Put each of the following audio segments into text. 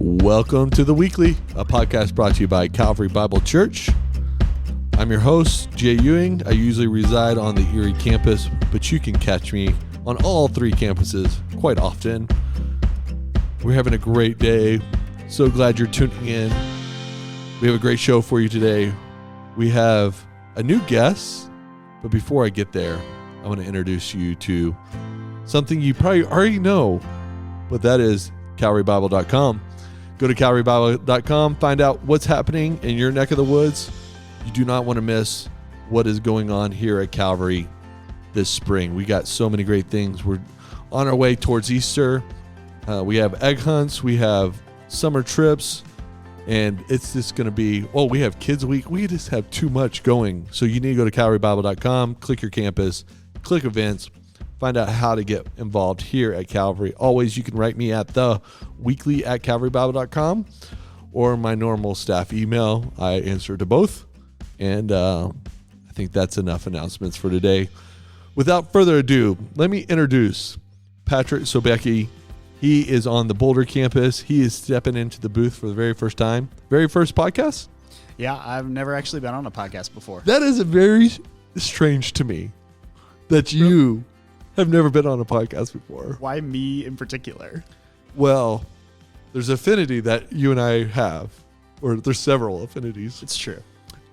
Welcome to The Weekly, a podcast brought to you by Calvary Bible Church. I'm your host, Jay Ewing. I usually reside on the Erie campus, but you can catch me on all three campuses quite often. We're having a great day. So glad you're tuning in. We have a great show for you today. We have a new guest, but before I get there, I want to introduce you to something you probably already know, but that is CalvaryBible.com. Go to CalvaryBible.com, find out what's happening in your neck of the woods. You do not want to miss what is going on here at Calvary this spring. We got so many great things. We're on our way towards Easter. We have egg hunts. We have summer trips. And it's just going to be, we have Kids Week. We just have too much going. So you need to go to CalvaryBible.com, click your campus, click events, find out how to get involved here at Calvary. Always, you can write me at theweekly@CalvaryBible.com or my normal staff email. I answer to both. And I think that's enough announcements for today. Without further ado, let me introduce Patrick Sobecki. He is on the Boulder Campus. He is stepping into the booth for the very first time. Very first podcast? Yeah, I've never actually been on a podcast before. That is very strange to me that you have never been on a podcast before. Why me in particular? Well, there's affinity that you and I have, or there's several affinities. It's true.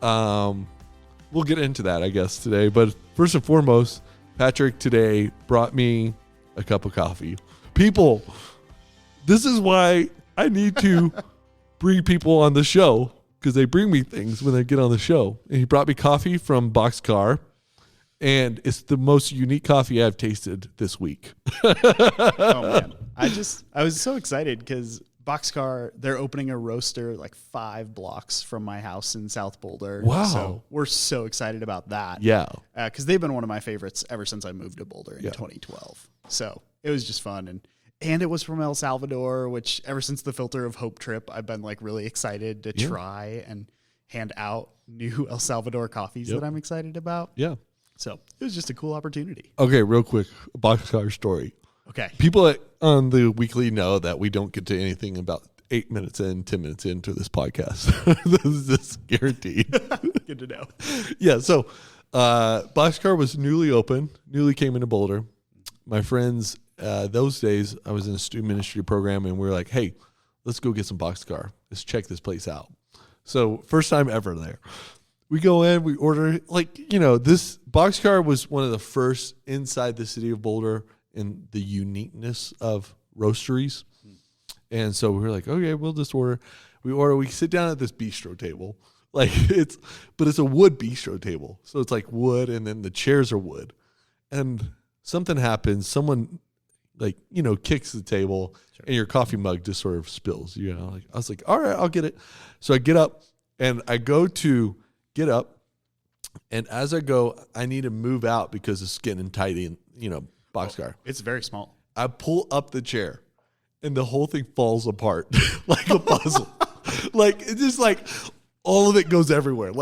We'll get into that, I guess, today. But first and foremost, Patrick today brought me a cup of coffee. People, this is why I need to bring people on the show, because they bring me things when they get on the show. And he brought me coffee from Boxcar. And it's the most unique coffee I've tasted this week. Oh, man. I was so excited because Boxcar, they're opening a roaster like 5 blocks from my house in South Boulder. Wow. So we're so excited about that. Yeah. Because they've been one of my favorites ever since I moved to Boulder in 2012. So it was just fun. And it was from El Salvador, which ever since the Filter of Hope trip, I've been like really excited to try and hand out new El Salvador coffees that I'm excited about. Yeah. So it was just a cool opportunity. Okay, real quick, Boxcar story. Okay. People on the weekly know that we don't get to anything about 8 minutes in, 10 minutes into this podcast. This is guaranteed. Good to know. Yeah, so Boxcar was newly came into Boulder. My friends, those days, I was in a student ministry program, and we were like, hey, let's go get some Boxcar. Let's check this place out. So first time ever there. We go in, we order, this Boxcar was one of the first inside the city of Boulder in the uniqueness of roasteries. And so we were like, okay, we'll just order. We sit down at this bistro table. It's a wood bistro table. So it's like wood, and then the chairs are wood. And something happens. Someone kicks the table, and your coffee mug just sort of spills. I was like, all right, I'll get it. So I get up, and I go to get up, and as I go, I need to move out because it's getting tight in, Boxcar. It's very small. I pull up the chair, and the whole thing falls apart like a puzzle. It's just all of it goes everywhere.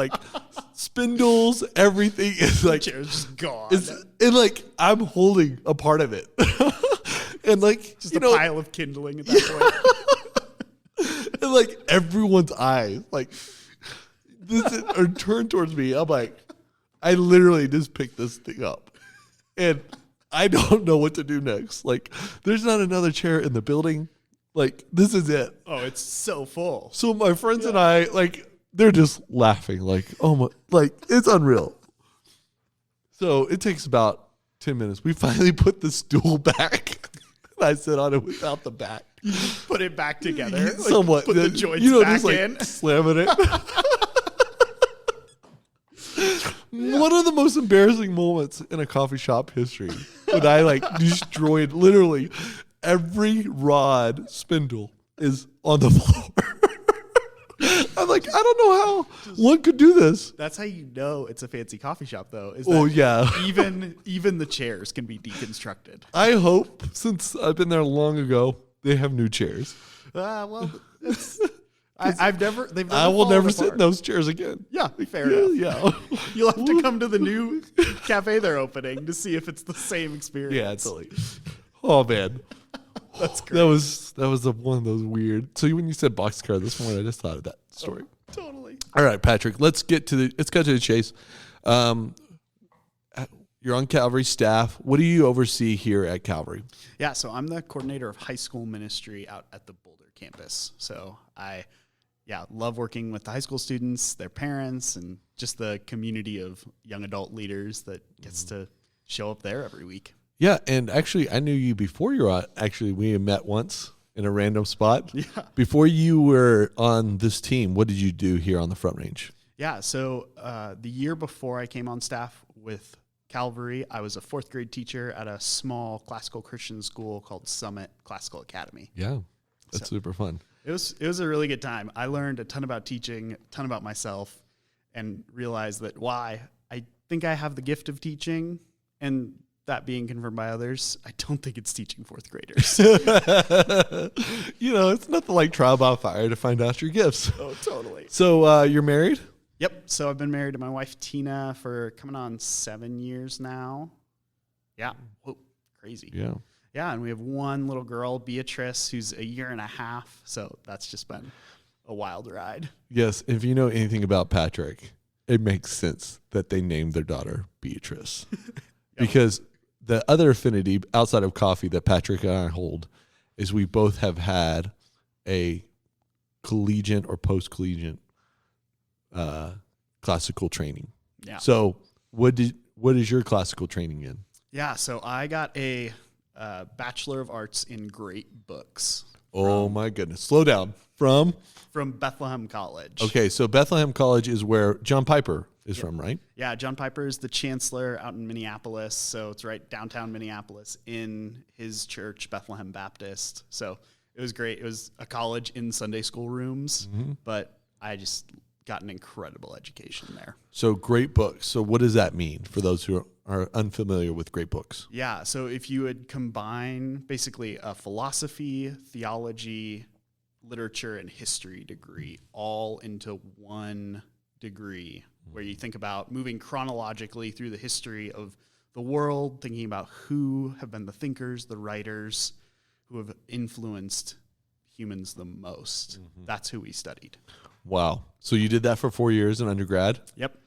Spindles, everything is The chair's just gone. I'm holding a part of it. And just a pile of kindling at that point. And everyone's eyes, are turned towards me. I'm like, I literally just picked this thing up, and I don't know what to do next. There's not another chair in the building. This is it. Oh, it's so full. So my friends and I, they're just laughing. Oh my, it's unreal. So it takes about 10 minutes. We finally put the stool back. I sit on it without the back. You just put it back together. Somewhat. Put the joints back in. Slamming it. One of the most embarrassing moments in a coffee shop history when I destroyed literally every rod spindle is on the floor. I'm I don't know how one could do this. That's how you know it's a fancy coffee shop, though. Even the chairs can be deconstructed. I hope, since I've been there long ago, they have new chairs. I've never. I will never sit in those chairs again. Yeah, fair enough. Yeah, you'll have to come to the new cafe they're opening to see if it's the same experience. Yeah, totally. Oh man, That's great. That was one of those weird. So when you said boxcar this morning, I just thought of that story. Oh, totally. All right, Patrick, let's cut to the chase. You're on Calvary staff. What do you oversee here at Calvary? Yeah, so I'm the coordinator of high school ministry out at the Boulder Campus. So I love working with the high school students, their parents, and just the community of young adult leaders that gets to show up there every week. Yeah, and actually, I knew you before you were on. Actually, we met once in a random spot. Yeah. Before you were on this team, what did you do here on the Front Range? Yeah, so the year before I came on staff with Calvary, I was a fourth grade teacher at a small classical Christian school called Summit Classical Academy. Yeah, that's super fun. It was a really good time. I learned a ton about teaching, a ton about myself, and realized that I think I have the gift of teaching, and that being confirmed by others, I don't think it's teaching fourth graders. It's nothing like trial by fire to find out your gifts. Oh, totally. So you're married? Yep. So I've been married to my wife, Tina, for coming on 7 years now. Yeah. Whoa, crazy. Yeah. Yeah, and we have one little girl, Beatrice, who's a year and a half. So that's just been a wild ride. Yes. If you know anything about Patrick, it makes sense that they named their daughter Beatrice. Because the other affinity outside of coffee that Patrick and I hold is we both have had a collegiate or post-collegiate classical training. Yeah. So what is your classical training in? Yeah, so I got a Bachelor of Arts in Great Books. Oh my goodness. Slow down. From Bethlehem College. Okay, so Bethlehem College is where John Piper is from, right? Yeah, John Piper is the chancellor out in Minneapolis, so it's right downtown Minneapolis in his church, Bethlehem Baptist. So it was great. It was a college in Sunday school rooms, but I just got an incredible education there. So great books. So what does that mean for those who are unfamiliar with great books? Yeah, so if you would combine basically a philosophy, theology, literature, and history degree all into one degree, where you think about moving chronologically through the history of the world, thinking about who have been the thinkers, the writers, who have influenced humans the most. That's who we studied. Wow. So you did that for 4 years in undergrad? Yep.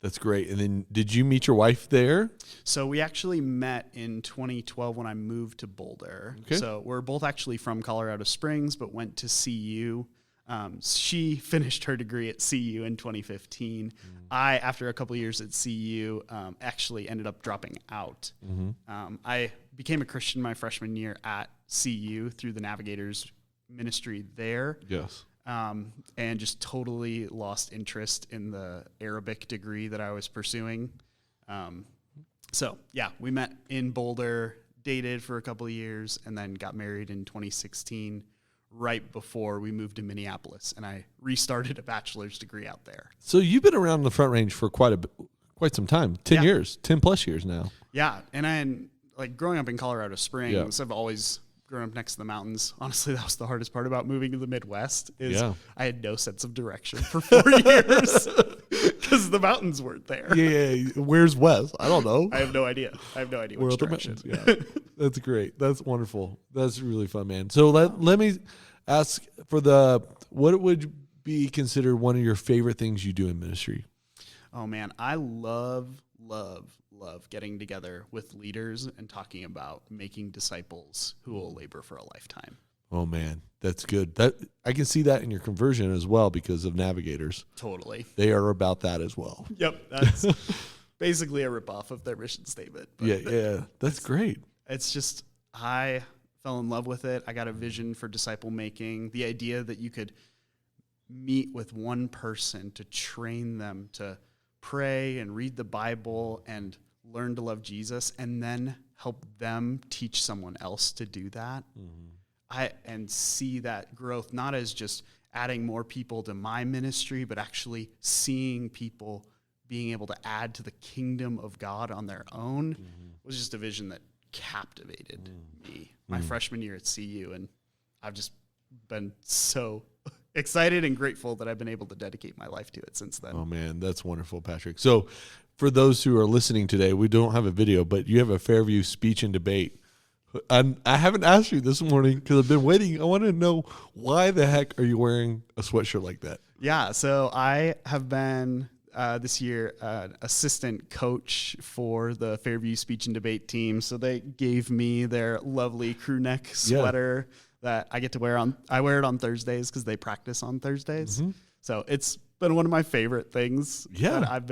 That's great. And then did you meet your wife there? So we actually met in 2012 when I moved to Boulder. Okay. So we're both actually from Colorado Springs, but went to CU. She finished her degree at CU in 2015. I, after a couple of years at CU, actually ended up dropping out. I became a Christian my freshman year at CU through the Navigators ministry there. Yes. And just totally lost interest in the Arabic degree that I was pursuing. So yeah, we met in Boulder, dated for a couple of years, and then got married in 2016, right before we moved to Minneapolis, and I restarted a bachelor's degree out there. So you've been around the Front Range for quite some time, 10 years, 10 plus years now. Yeah, and growing up in Colorado Springs, I've always grown up next to the mountains. Honestly, that was the hardest part about moving to the Midwest I had no sense of direction for 4 years because the mountains weren't there. Yeah. Where's west? I don't know. I have no idea. Which direction. Yeah. That's great. That's wonderful. That's really fun, man. So let me ask what would be considered one of your favorite things you do in ministry? Oh man, I love getting together with leaders and talking about making disciples who will labor for a lifetime. Oh man, that's good. That I can see that in your conversion as well because of Navigators. Totally. They are about that as well. Yep. That's basically a ripoff of their mission statement. But yeah. That's great. It's just, I fell in love with it. I got a vision for disciple making. The idea that you could meet with one person to train them to pray and read the Bible and learn to love Jesus, and then help them teach someone else to do that. And see that growth, not as just adding more people to my ministry, but actually seeing people being able to add to the kingdom of God on their own, was just a vision that captivated me my freshman year at CU. And I've just been so excited and grateful that I've been able to dedicate my life to it since then. Oh man, that's wonderful, Patrick. So for those who are listening today, we don't have a video, but you have a Fairview speech and debate I haven't asked you this morning because I've been waiting. I want to know, why the heck are you wearing a sweatshirt like that? Yeah, so I have been this year assistant coach for the Fairview speech and debate team. So they gave me their lovely crew neck sweater that I get to wear I wear it on Thursdays because they practice on Thursdays. Mm-hmm. So it's been one of my favorite things that I've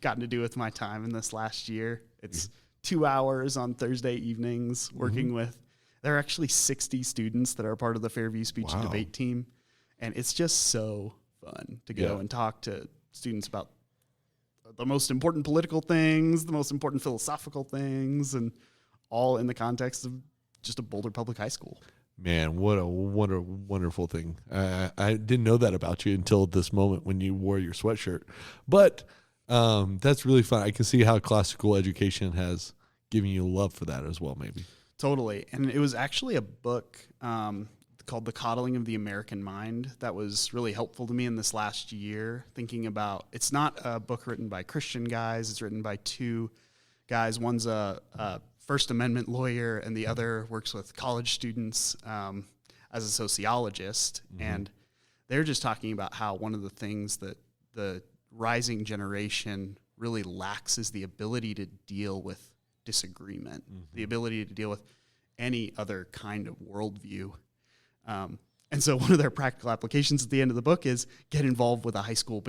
gotten to do with my time in this last year. It's 2 hours on Thursday evenings working with, there are actually 60 students that are part of the Fairview speech and debate team. And it's just so fun to go and talk to students about the most important political things, the most important philosophical things, and all in the context of just a Boulder Public High School. Man, what a wonderful thing. I didn't know that about you until this moment when you wore your sweatshirt. But that's really fun. I can see how classical education has given you love for that as well, maybe. Totally. And it was actually a book called The Coddling of the American Mind that was really helpful to me in this last year, thinking about, it's not a book written by Christian guys. It's written by two guys. One's a First Amendment lawyer, and the other works with college students as a sociologist. Mm-hmm. And they're just talking about how one of the things that the rising generation really lacks is the ability to deal with disagreement, the ability to deal with any other kind of worldview. And so one of their practical applications at the end of the book is get involved with a high school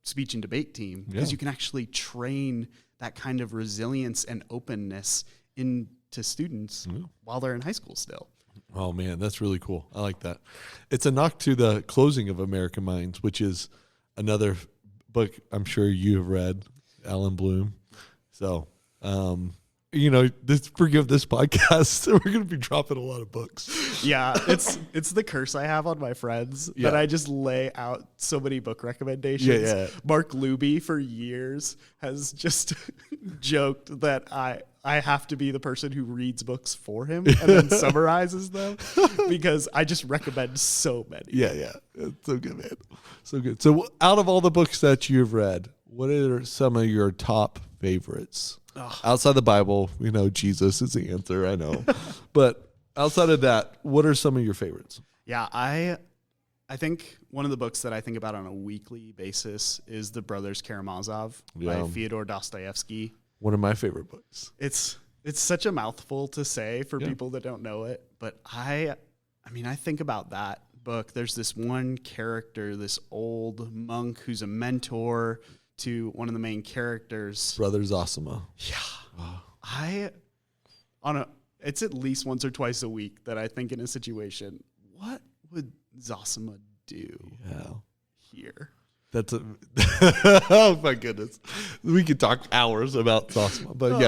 speech and debate team, because you can actually train that kind of resilience and openness into students while they're in high school still. Oh, man, that's really cool. I like that. It's a knock to the closing of American Minds, which is another book I'm sure you have read, Alan Bloom. So, forgive this podcast. We're going to be dropping a lot of books. Yeah, it's the curse I have on my friends that I just lay out so many book recommendations. Yeah. Mark Luby for years has just joked that I have to be the person who reads books for him and then summarizes them because I just recommend so many. Yeah. It's so good, man. So good. So out of all the books that you've read, what are some of your top favorites? Outside the Bible, Jesus is the answer, I know. But outside of that, what are some of your favorites? Yeah, I think one of the books that I think about on a weekly basis is The Brothers Karamazov by Fyodor Dostoevsky. One of my favorite books. It's such a mouthful to say for people that don't know it, but I think about that book. There's this one character, this old monk who's a mentor to one of the main characters, Brother Zosima. Yeah. It's at least once or twice a week that I think in a situation, what would Zosima do here? Oh my goodness. We could talk hours about Zosima, but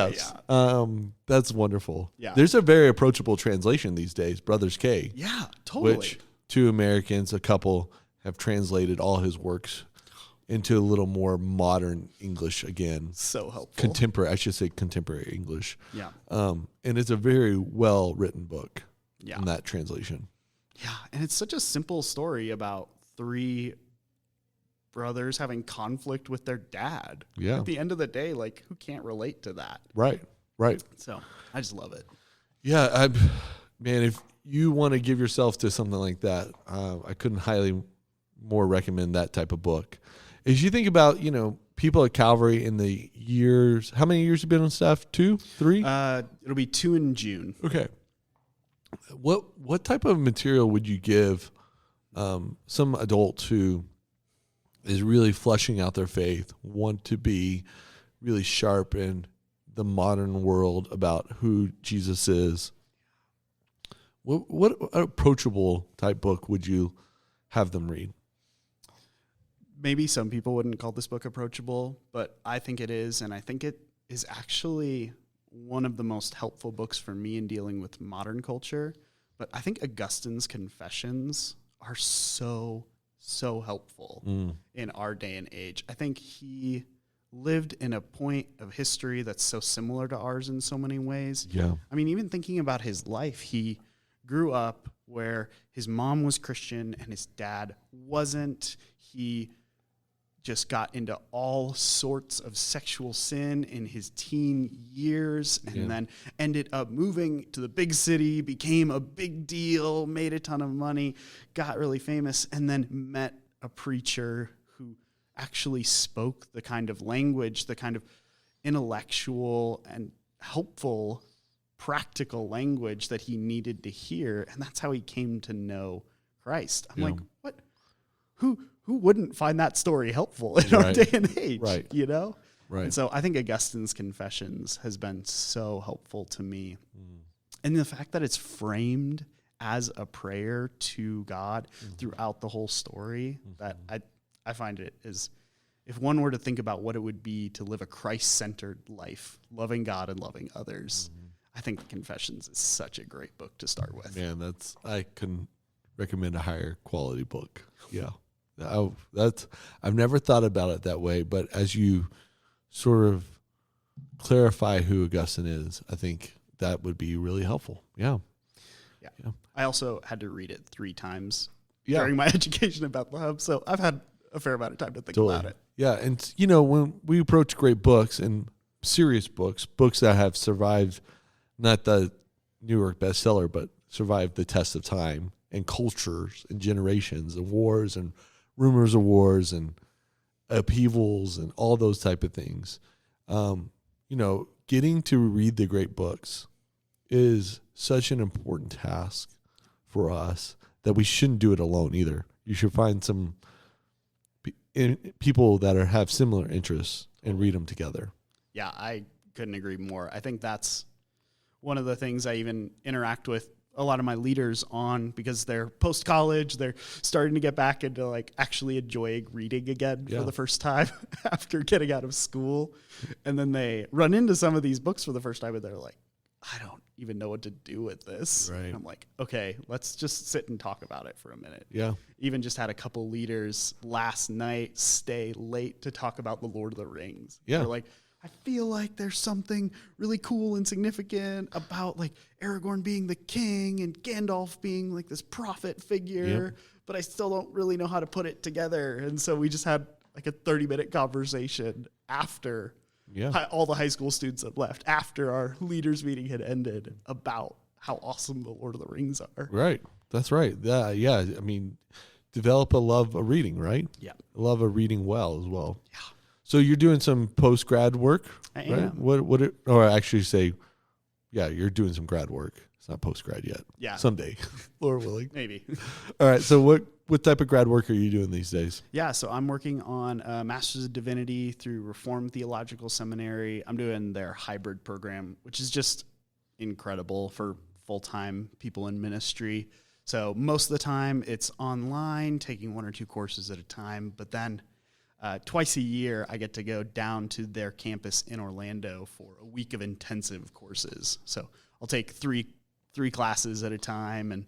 that's wonderful. Yeah. There's a very approachable translation these days, Brothers K. Yeah, totally. Which two Americans, a couple, have translated all his works into a little more modern English again. So helpful. Contemporary English. Yeah. And it's a very well-written book in that translation. Yeah, and it's such a simple story about three brothers having conflict with their dad. Yeah. At the end of the day, who can't relate to that? Right. So I just love it. Yeah, man, if you want to give yourself to something like that, I couldn't highly more recommend that type of book. As you think about, people at Calvary in the years, how many years have you been on staff? 2, 3? It'll be 2 in June. Okay. What type of material would you give some adult who is really fleshing out their faith, want to be really sharp in the modern world about who Jesus is? What approachable type book would you have them read? Maybe some people wouldn't call this book approachable, but I think it is, and I think it is actually one of the most helpful books for me in dealing with modern culture. But I think Augustine's Confessions are so helpful in our day and age. I think he lived in a point of history that's so similar to ours in so many ways. Yeah. Even thinking about his life, he grew up where his mom was Christian and his dad wasn't. He just got into all sorts of sexual sin in his teen years, and then ended up moving to the big city, became a big deal, made a ton of money, got really famous, and then met a preacher who actually spoke the kind of language, the kind of intellectual and helpful, practical language that he needed to hear. And that's how he came to know Christ. I'm like, what? Who wouldn't find that story helpful in our day and age? Right. You know? Right. And so I think Augustine's Confessions has been so helpful to me. And the fact that it's framed as a prayer to God throughout the whole story, that I find it is, if one were to think about what it would be to live a Christ-centered life, loving God and loving others, I think the Confessions is such a great book to start with. Man, I couldn't recommend a higher quality book. Yeah. I've never thought about it that way, but as you sort of clarify who Augustine is, I think that would be really helpful. Yeah. I also had to read it 3 times during my education about the Hub, so I've had a fair amount of time to think about it. Yeah, and when we approach great books and serious books that have survived not the New York bestseller, but survived the test of time and cultures and generations and wars and rumors of wars and upheavals and all those type of things. Getting to read the great books is such an important task for us that we shouldn't do it alone either. You should find some people that have similar interests and read them together. Yeah, I couldn't agree more. I think that's one of the things I even interact with a lot of my leaders on, because they're post-college, they're starting to get back into like actually enjoying reading again for the first time after getting out of school. And then they run into some of these books for the first time and they're like, I don't even know what to do with this. Right. And I'm like, okay, let's just sit and talk about it for a minute. Yeah. Even just had a couple leaders last night stay late to talk about the Lord of the Rings. Yeah. They're like, I feel like there's something really cool and significant about like Aragorn being the king and Gandalf being like this prophet figure, but I still don't really know how to put it together. And so we just had like a 30-minute conversation after all the high school students had left, after our leaders meeting had ended, about how awesome the Lord of the Rings are. Right. That's right. Yeah. I mean, develop a love of reading, right? Yeah. A love of reading well as well. Yeah. So you're doing some post-grad work, I right? am. Or actually say, you're doing some grad work. It's not post-grad yet. Yeah. Someday, Lord willing. Maybe. All right. So what type of grad work are you doing these days? Yeah, so I'm working on a Master's of Divinity through Reformed Theological Seminary. I'm doing their hybrid program, which is just incredible for full-time people in ministry. So most of the time it's online, taking 1 or 2 courses at a time, but then twice a year, I get to go down to their campus in Orlando for a week of intensive courses. So I'll take three classes at a time, and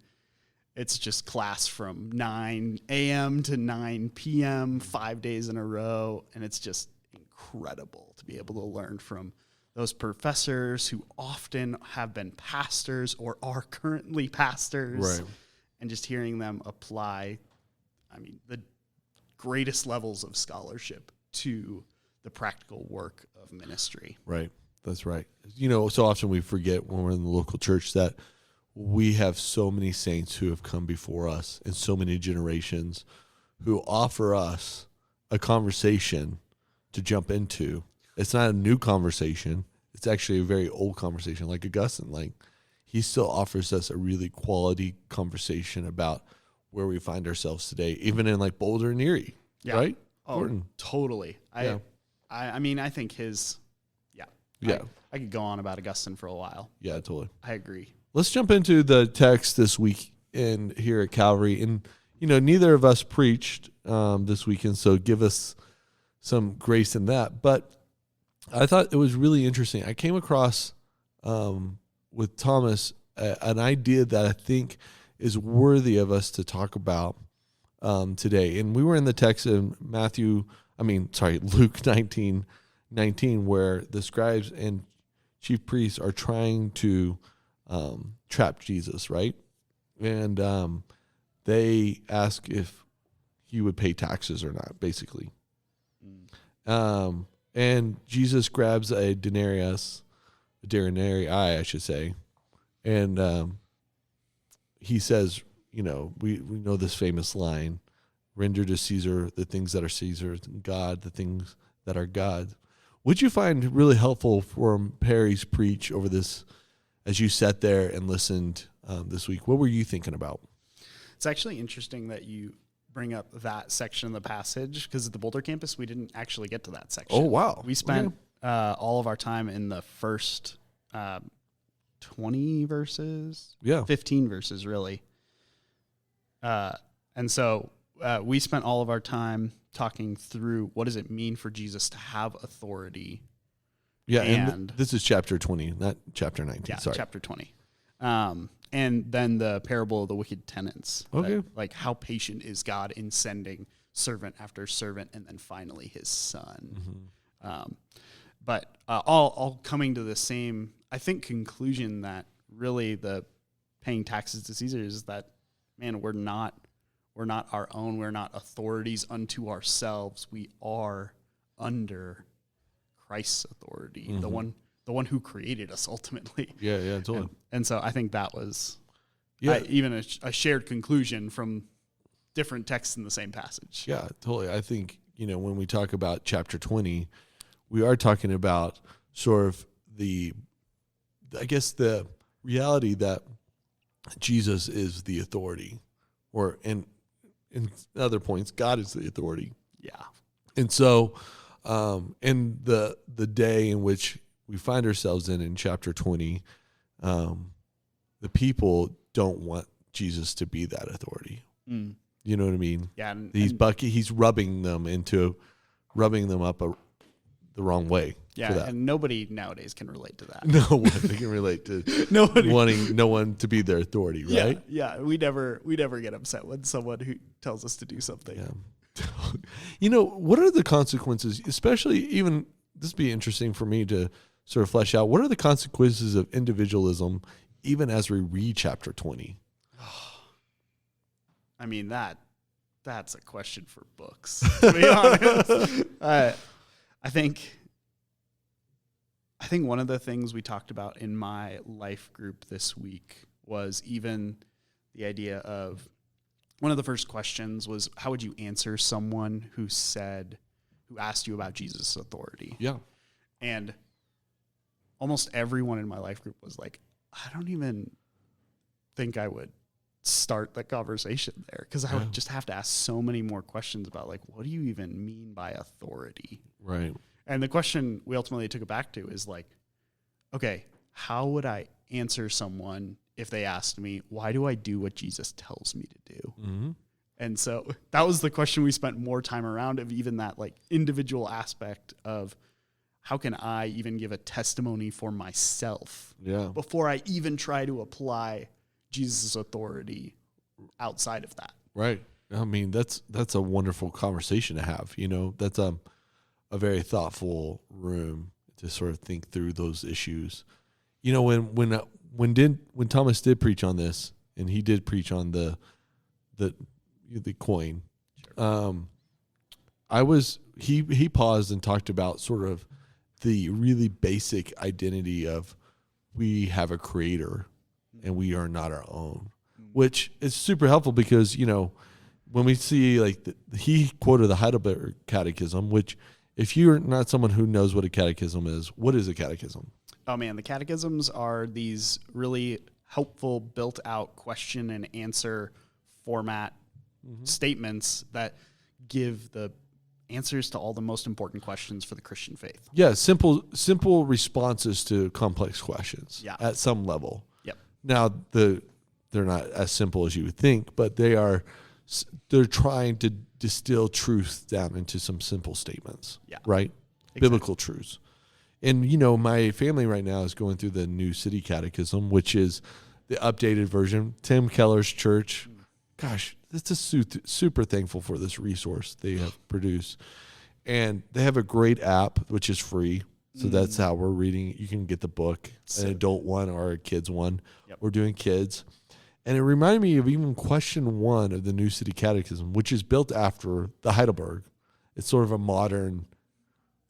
it's just class from 9 a.m. to 9 p.m., 5 days in a row, and it's just incredible to be able to learn from those professors who often have been pastors or are currently pastors, Right. and just hearing them apply, the greatest levels of scholarship to the practical work of ministry. Right. That's right. So often we forget when we're in the local church that we have so many saints who have come before us and so many generations who offer us a conversation to jump into. It's not a new conversation. It's actually a very old conversation, like Augustine. Like, he still offers us a really quality conversation about where we find ourselves today, even in like Boulder and Erie, right? Oh, Gordon. totally. Yeah. I think his, I could go on about Augustine for a while. Yeah, totally. I agree. Let's jump into the text this week in here at Calvary. And, neither of us preached this weekend, so give us some grace in that. But I thought it was really interesting. I came across with Thomas an idea that I think is worthy of us to talk about today. And we were in the text in Luke 19:19, where the scribes and chief priests are trying to trap Jesus, right? And they ask if he would pay taxes or not, basically. And Jesus grabs a denarii, I should say, and he says, we know this famous line, render to Caesar the things that are Caesar's, and God the things that are God's. Would you find really helpful from Perry's preach over this as you sat there and listened this week? What were you thinking about? It's actually interesting that you bring up that section of the passage, because at the Boulder Campus, we didn't actually get to that section. Oh, wow. We spent all of our time in the first 20 verses, 15 verses, really. And so we spent all of our time talking through what does it mean for Jesus to have authority. Yeah, and this is chapter 20, not chapter 19. Yeah, sorry. chapter 20. And then the parable of the wicked tenants. Okay. Like how patient is God in sending servant after servant, and then finally his son. Mm-hmm. But all coming to the same, I think, conclusion that really the paying taxes to Caesar is that, man, we're not our own. We're not authorities unto ourselves. We are under Christ's authority, mm-hmm. the one who created us ultimately. Yeah, totally. And so I think that was even a shared conclusion from different texts in the same passage. Yeah, totally. I think, when we talk about chapter 20, we are talking about sort of the reality that Jesus is the authority, or in other points, God is the authority. Yeah. And so in the day in which we find ourselves in chapter 20, the people don't want Jesus to be that authority. Mm. You know what I mean? Yeah. He's rubbing them up the wrong way. Yeah, for that. And nobody nowadays can relate to that. No one can relate to wanting no one to be their authority, right? Yeah. We never get upset when someone who tells us to do something. Yeah. What are the consequences, especially even, this would be interesting for me to sort of flesh out, what are the consequences of individualism even as we read chapter 20? I mean, that's a question for books, to be honest. I think one of the things we talked about in my life group this week was even the idea of, one of the first questions was, how would you answer someone who asked you about Jesus' authority? Yeah. And almost everyone in my life group was like, I don't even think I would start the conversation there, because I would just have to ask so many more questions about, like, what do you even mean by authority? Right. And the question we ultimately took it back to is like, okay, how would I answer someone if they asked me, why do I do what Jesus tells me to do? Mm-hmm. And so that was the question we spent more time around, of even that like individual aspect of, how can I even give a testimony for myself before I even try to apply Jesus' authority outside of that? Right. I mean, that's a wonderful conversation to have. That's a very thoughtful room to sort of think through those issues. When Thomas did preach on this, and he did preach on the coin, he paused and talked about sort of the really basic identity of, we have a creator and we are not our own, which is super helpful because, when we see he quoted the Heidelberg Catechism, which, if you're not someone who knows what a catechism is, what is a catechism? Oh man, the catechisms are these really helpful built out question and answer format statements that give the answers to all the most important questions for the Christian faith. Yeah, simple responses to complex questions at some level. Yep. Now, they're not as simple as you would think, but they're trying to distill truth down into some simple statements, right? Exactly. Biblical truths. And, my family right now is going through the New City Catechism, which is the updated version. Tim Keller's church, gosh, it's just super thankful for this resource they have produced. And they have a great app, which is free. So that's how we're reading. You can get the book, an adult one or a kid's one. Yep. We're doing kids. And it reminded me of even question 1 of the New City Catechism, which is built after the Heidelberg. It's sort of a modern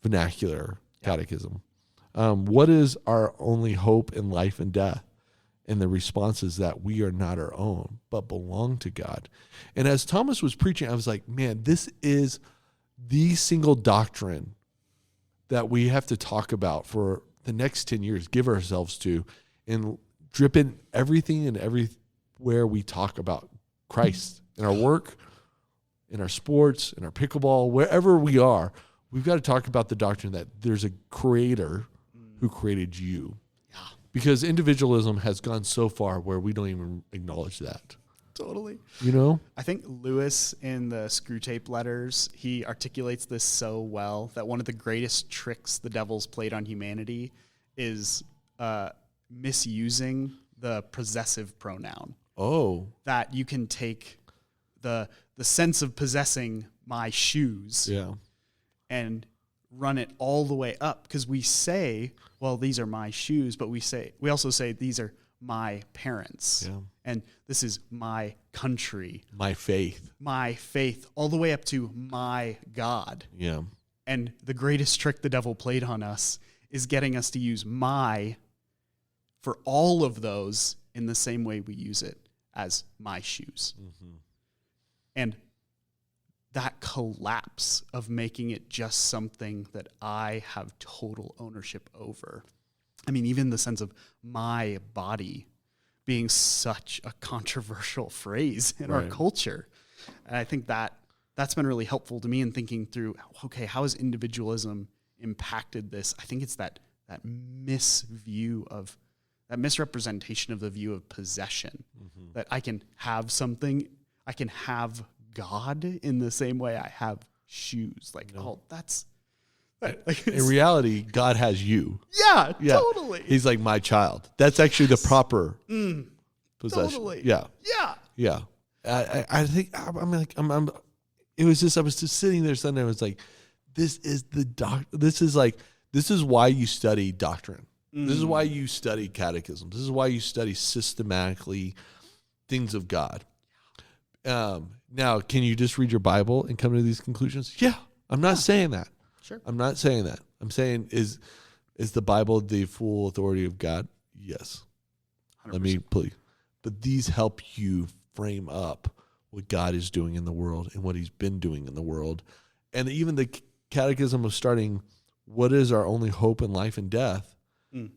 vernacular catechism. What is our only hope in life and death? And the response is that we are not our own, but belong to God. And as Thomas was preaching, I was like, man, this is the single doctrine that we have to talk about for the next 10 years, give ourselves to, and drip in everything and everywhere we talk about Christ in our work, in our sports, in our pickleball, wherever we are. We've got to talk about the doctrine that there's a creator who created you. Yeah. Because individualism has gone so far where we don't even acknowledge that. Totally. You know? I think Lewis in the Screw Tape Letters, he articulates this so well that one of the greatest tricks the devil's played on humanity is misusing the possessive pronoun. Oh. That you can take the sense of possessing my shoes and run it all the way up, because we say, well, these are my shoes, but we also say these are my parents. Yeah. And this is my country. My faith, all the way up to my God. Yeah. And the greatest trick the devil played on us is getting us to use my for all of those in the same way we use it as my shoes. Mm-hmm. And that collapse of making it just something that I have total ownership over. I mean, even the sense of my body being such a controversial phrase in our culture. And I think that's been really helpful to me in thinking through, okay, how has individualism impacted this? I think it's that misrepresentation of the view of possession, that I can have something, I can have God in the same way I have shoes. Like, in reality, God has you. Yeah, totally. He's like my child. That's actually the proper possession. Totally. Yeah. Yeah. I think it was just, I was just sitting there Sunday. I was like, this is why you study doctrine. This is why you study catechism. This is why you study systematically things of God. Now, can you just read your Bible and come to these conclusions? Yeah. I'm not saying that. Sure. I'm not saying that. I'm saying, is the Bible the full authority of God? Yes. 100%. Let me please. But these help you frame up what God is doing in the world and what he's been doing in the world. And even the catechism of starting, what is our only hope in life and death,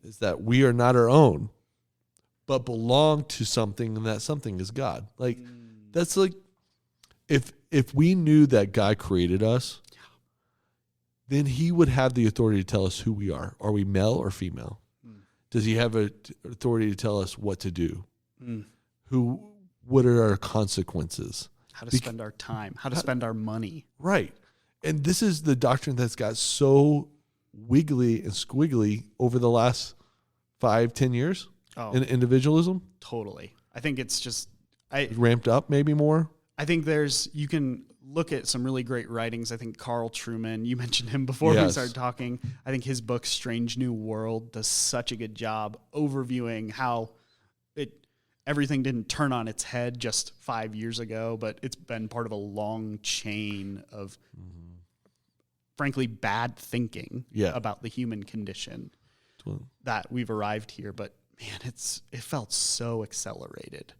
is that we are not our own, but belong to something, and that something is God. Like, that's like, if we knew that God created us, then he would have the authority to tell us who we are. Are we male or female? Does he have authority to tell us what to do? What are our consequences? How to spend our time, how to spend our money. Right. And this is the doctrine that's got so wiggly and squiggly over the last 5-10 years in individualism. Totally. I think it's just ramped up maybe more. I think you can look at some really great writings. I think Carl Trueman, you mentioned him before we started talking. I think his book, Strange New World, does such a good job overviewing how everything didn't turn on its head just 5 years ago, but it's been part of a long chain of, frankly, bad thinking about the human condition that we've arrived here. But man, it felt so accelerated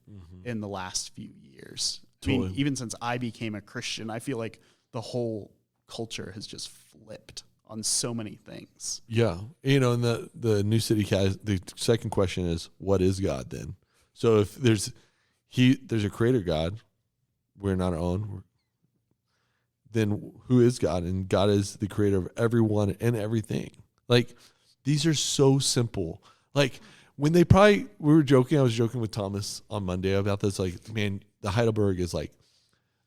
in the last few years. Totally. I mean, even since I became a Christian, I feel like the whole culture has just flipped on so many things. Yeah. You know, and the New City the second question is, what is God then? So if there's a creator God, we're not our own, then who is God? And God is the creator of everyone and everything. Like, these are so simple. Like, when we were joking, I was joking with Thomas on Monday about this, like, man, the Heidelberg is like,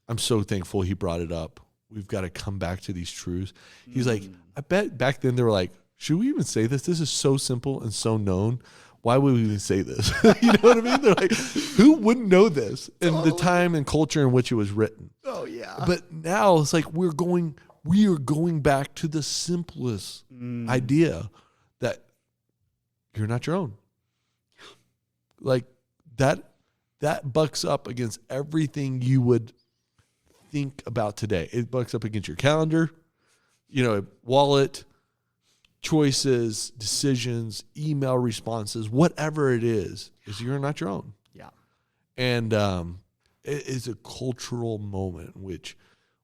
I'm so thankful he brought it up. We've got to come back to these truths. He's like, I bet back then they were like, should we even say this? This is so simple and so known. Why would we even say this? You know what I mean? They're like, who wouldn't know this in the time and culture in which it was written? Oh, yeah. But now it's like we are going back to the simplest idea that you're not your own. Like, that bucks up against everything you would think about today. It bucks up against your calendar, wallet, choices, decisions, email responses, whatever it is you're not your own. Yeah. And it is a cultural moment in which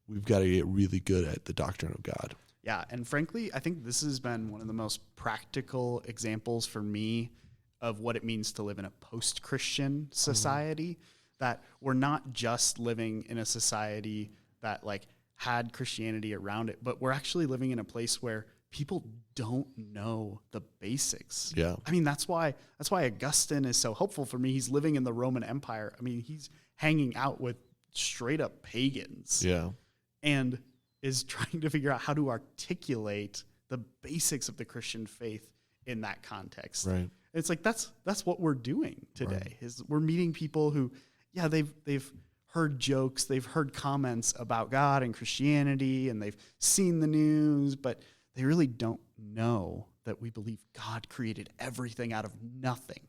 we've got to get really good at the doctrine of God. Yeah, and frankly, I think this has been one of the most practical examples for me of what it means to live in a post-Christian society, that we're not just living in a society that like had Christianity around it, but we're actually living in a place where people don't know the basics. Yeah. I mean, that's why Augustine is so helpful for me. He's living in the Roman Empire. I mean, he's hanging out with straight up pagans. Yeah. And is trying to figure out how to articulate the basics of the Christian faith in that context. Right. It's like that's what we're doing today. Is we're meeting people who, yeah, they've heard jokes, they've heard comments about God and Christianity, and they've seen the news, but they really don't know that we believe God created everything out of nothing.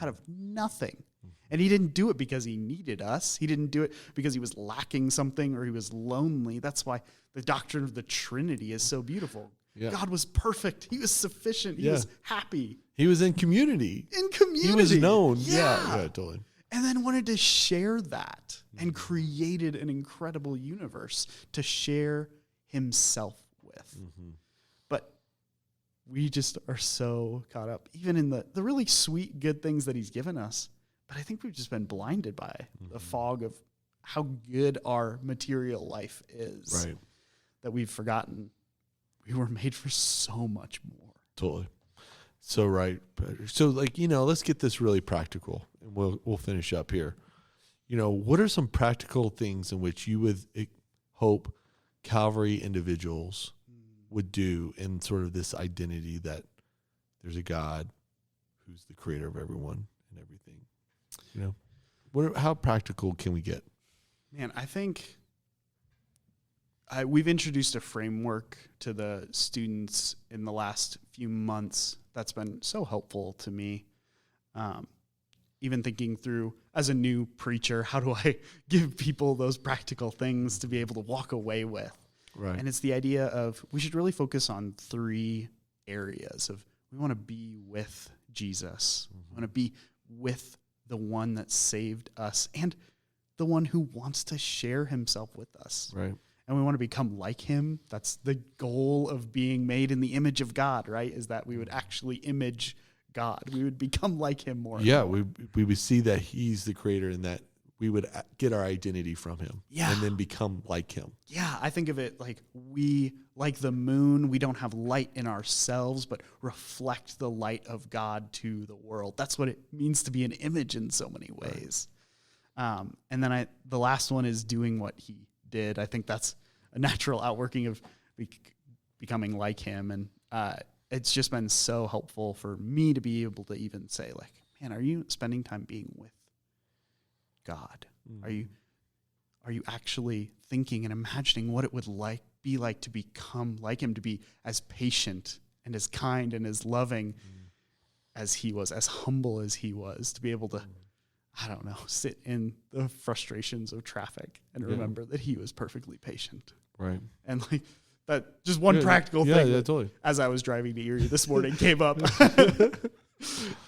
Out of nothing. And he didn't do it because he needed us. He didn't do it because he was lacking something or he was lonely. That's why the doctrine of the Trinity is so beautiful. Yeah. God was perfect. He was sufficient. He was happy. He was in community. He was known. Yeah, totally. And then wanted to share that and created an incredible universe to share himself with. But we just are so caught up, even in the really sweet, good things that he's given us. But I think we've just been blinded by the fog of how good our material life is. Right. That we've forgotten we were made for so much more. Totally. So right. So like, let's get this really practical and we'll finish up here. What are some practical things in which you would hope Calvary individuals would do in sort of this identity that there's a God who's the creator of everyone and everything? How practical can we get? Man, I think we've introduced a framework to the students in the last few months that's been so helpful to me. Even thinking through, as a new preacher, how do I give people those practical things to be able to walk away with? Right. And it's the idea of we should really focus on 3 areas of we want to be with Jesus. We want to be with the one that saved us and the one who wants to share himself with us. Right. And we want to become like him. That's the goal of being made in the image of God, right? Is that we would actually image God. We would become like him more. Yeah, we would see that he's the creator and that we would get our identity from him and then become like him. Yeah, I think of it like we, like the moon, we don't have light in ourselves, but reflect the light of God to the world. That's what it means to be an image in so many ways. Right. And then the last one is doing what he did. I think that's a natural outworking of becoming like him. And it's just been so helpful for me to be able to even say, like, man, are you spending time being with God? Are you actually thinking and imagining what it would be like to become like him, to be as patient and as kind and as loving as he was, as humble as he was, to be able to, I don't know, sit in the frustrations of traffic and remember that he was perfectly patient. Right. And like that, just one practical thing totally. As I was driving to Erie this morning came up.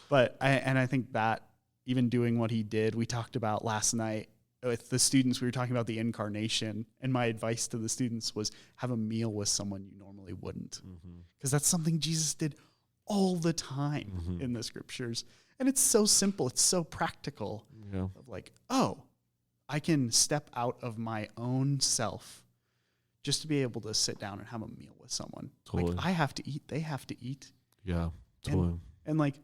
But I think that even doing what he did, we talked about last night with the students, we were talking about the incarnation, and my advice to the students was have a meal with someone you normally wouldn't. Because that's something Jesus did all the time in the scriptures. And it's so simple. It's so practical. Yeah. Of like, oh, I can step out of my own self just to be able to sit down and have a meal with someone. Totally. Like, I have to eat. They have to eat. Yeah, totally. And like,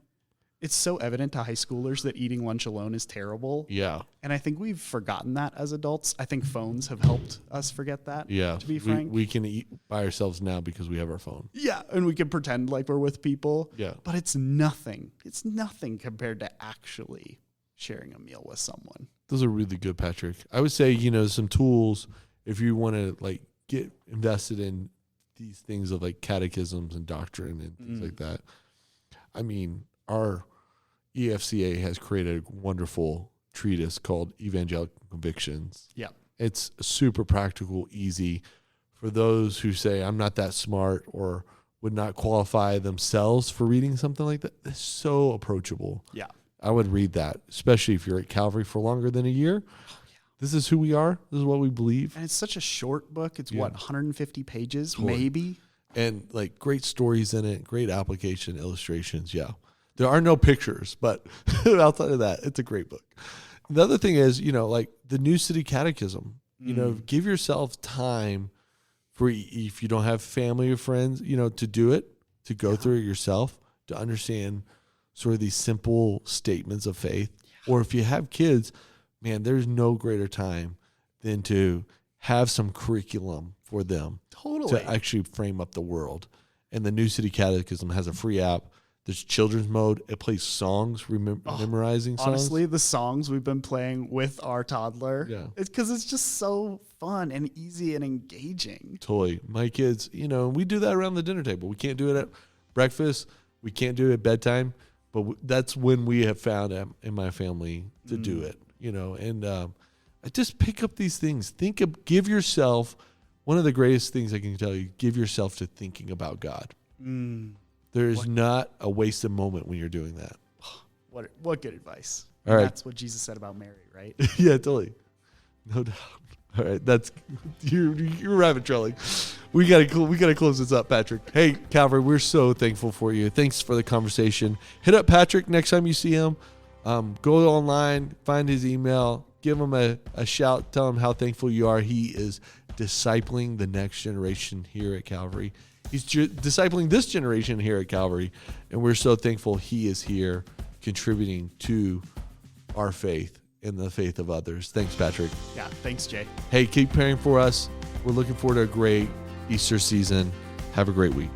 it's so evident to high schoolers that eating lunch alone is terrible. Yeah. And I think we've forgotten that as adults. I think phones have helped us forget that. Yeah. To be frank. We can eat by ourselves now because we have our phone. Yeah. And we can pretend like we're with people. Yeah. But it's nothing. It's nothing compared to actually sharing a meal with someone. Those are really good, Patrick. I would say, some tools if you want to like get invested in these things of like catechisms and doctrine and things like that. I mean, our EFCA has created a wonderful treatise called Evangelical Convictions. Yeah. It's super practical, easy for those who say, I'm not that smart or would not qualify themselves for reading something like that. It's so approachable. Yeah. I would read that, especially if you're at Calvary for longer than a year. This is who we are. This is what we believe. And it's such a short book. It's 150 pages, Totally. maybe. And like great stories in it, great application, illustrations. Yeah. There are no pictures, but outside of that, it's a great book. The other thing is, like the New City Catechism, give yourself time for, if you don't have family or friends, to do it, to go through it yourself, to understand sort of these simple statements of faith. Or if you have kids, man, there's no greater time than to have some curriculum for them to actually frame up the world. And the New City Catechism has a free app. There's children's mode. It plays songs, memorizing songs. Honestly, the songs we've been playing with our toddler, Yeah. because it's just so fun and easy and engaging. Totally. My kids, we do that around the dinner table. We can't do it at breakfast. We can't do it at bedtime. But that's when we have found in my family to do it. And I just pick up these things. Give yourself, one of the greatest things I can tell you, give yourself to thinking about God. There is not a wasted moment when you're doing that. What good advice. All right. That's what Jesus said about Mary, right? Yeah, totally. No doubt. All right, you're rabbit trailing. We gotta close this up, Patrick. Hey, Calvary, we're so thankful for you. Thanks for the conversation. Hit up Patrick next time you see him. Go online, find his email, give him a shout, tell him how thankful you are. He is discipling the next generation here at Calvary. He's discipling this generation here at Calvary, and we're so thankful he is here contributing to our faith and the faith of others. Thanks, Patrick. Yeah, thanks, Jay. Hey, keep praying for us. We're looking forward to a great Easter season. Have a great week.